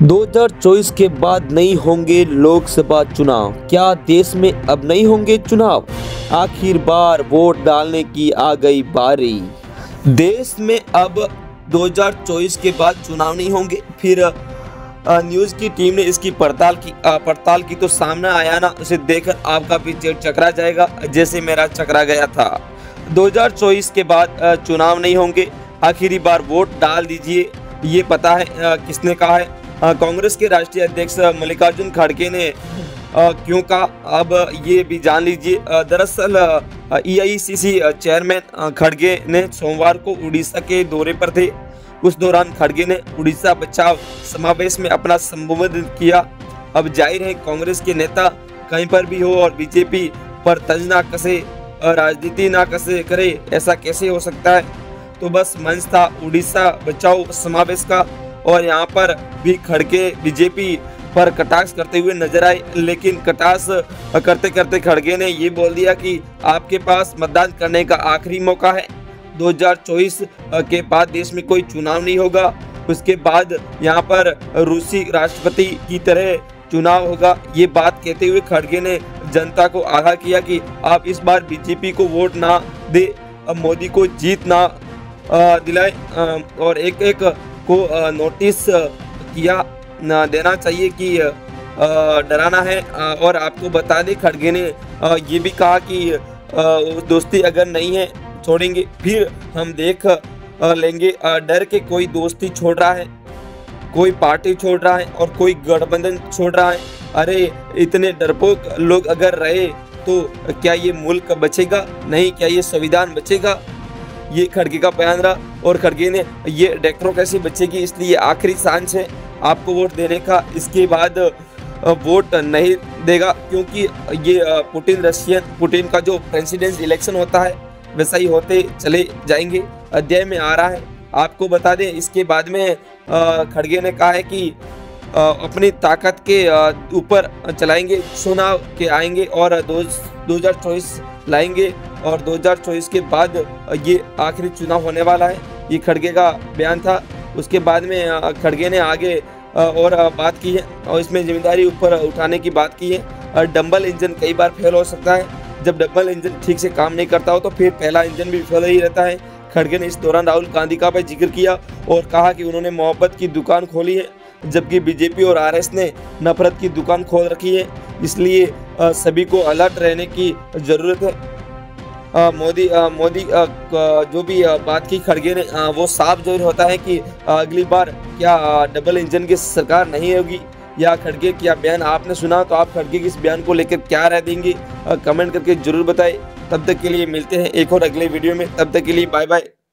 2024 के बाद नहीं होंगे लोकसभा चुनाव। क्या देश में अब नहीं होंगे चुनाव? आखिर बार वोट डालने की आ गई बारी। देश में अब 2024 के बाद चुनाव नहीं होंगे। फिर न्यूज़ की टीम ने इसकी पड़ताल की तो सामने आया ना, उसे देखकर आपका भी पेट चकरा जाएगा जैसे मेरा चकरा गया था। 2024 के बाद चुनाव नहीं होंगे, आखिरी बार वोट डाल दीजिए। ये पता है किसने कहा है? कांग्रेस के राष्ट्रीय अध्यक्ष मल्लिकार्जुन खड़गे ने क्यों कहा, अब ये भी जान लीजिए। दरअसल EICC चेयरमैन खड़गे ने सोमवार को उड़ीसा के दौरे पर थे। उस दौरान खड़गे ने उड़ीसा बचाओ समावेश में अपना संबोधन किया। अब जाहिर है कांग्रेस के नेता कहीं पर भी हो और बीजेपी पर तंज ना कसे, राजनीति ना कसे करे, ऐसा कैसे हो सकता है? तो बस मंच था उड़ीसा बचाओ समावेश का और यहाँ पर भी खड़गे बीजेपी पर कटाक्ष करते हुए नजर आए। लेकिन कटाक्ष करते करते खड़गे ने ये बोल दिया कि आपके पास मतदान करने का आखिरी मौका है। 2024 के बाद देश में कोई चुनाव नहीं होगा। उसके बाद यहाँ पर रूसी राष्ट्रपति की तरह चुनाव होगा। ये बात कहते हुए खड़गे ने जनता को आगाह किया कि आप इस बार बीजेपी को वोट ना दे, मोदी को जीत ना दिलाए और एक एक को नोटिस किया देना चाहिए कि डराना है। और आपको बता दें खड़गे ने ये भी कहा कि दोस्ती अगर नहीं है छोड़ेंगे, फिर हम देख लेंगे। डर के कोई दोस्ती छोड़ रहा है, कोई पार्टी छोड़ रहा है और कोई गठबंधन छोड़ रहा है। अरे इतने डरपोक लोग अगर रहे तो क्या ये मुल्क बचेगा? नहीं, क्या ये संविधान बचेगा? ये खड़गे का बयान रहा। और खड़गे ने ये डेमोक्रेसी बचेगी, इसलिए आखिरी चांस है आपको वोट देने का। इसके बाद वोट नहीं देगा क्योंकि ये पुतिन का जो प्रेसिडेंट इलेक्शन होता है वैसा ही होते चले जाएंगे, अध्याय में आ रहा है। आपको बता दें इसके बाद में खड़गे ने कहा है कि अपनी ताकत के ऊपर चलाएंगे, चुनाव के आएंगे और 2024 लाएंगे और 2024 के बाद ये आखिरी चुनाव होने वाला है। ये खड़गे का बयान था। उसके बाद में खड़गे ने आगे और बात की है और इसमें जिम्मेदारी ऊपर उठाने की बात की है। डंबल इंजन कई बार फेल हो सकता है। जब डबल इंजन ठीक से काम नहीं करता हो तो फिर पहला इंजन भी फेल ही रहता है। खड़गे ने इस दौरान राहुल गांधी का भी जिक्र किया और कहा कि उन्होंने मोहब्बत की दुकान खोली है, जबकि बीजेपी और RS ने नफरत की दुकान खोल रखी है। इसलिए सभी को अलर्ट रहने की ज़रूरत है। मोदी जो भी बात की खड़गे ने वो साफ जरूर होता है कि अगली बार क्या डबल इंजन की सरकार नहीं होगी। या खड़गे क्या बयान आपने सुना, तो आप खड़गे के इस बयान को लेकर क्या राय देंगे कमेंट करके जरूर बताएं। तब तक के लिए मिलते हैं एक और अगले वीडियो में। तब तक के लिए बाय बाय।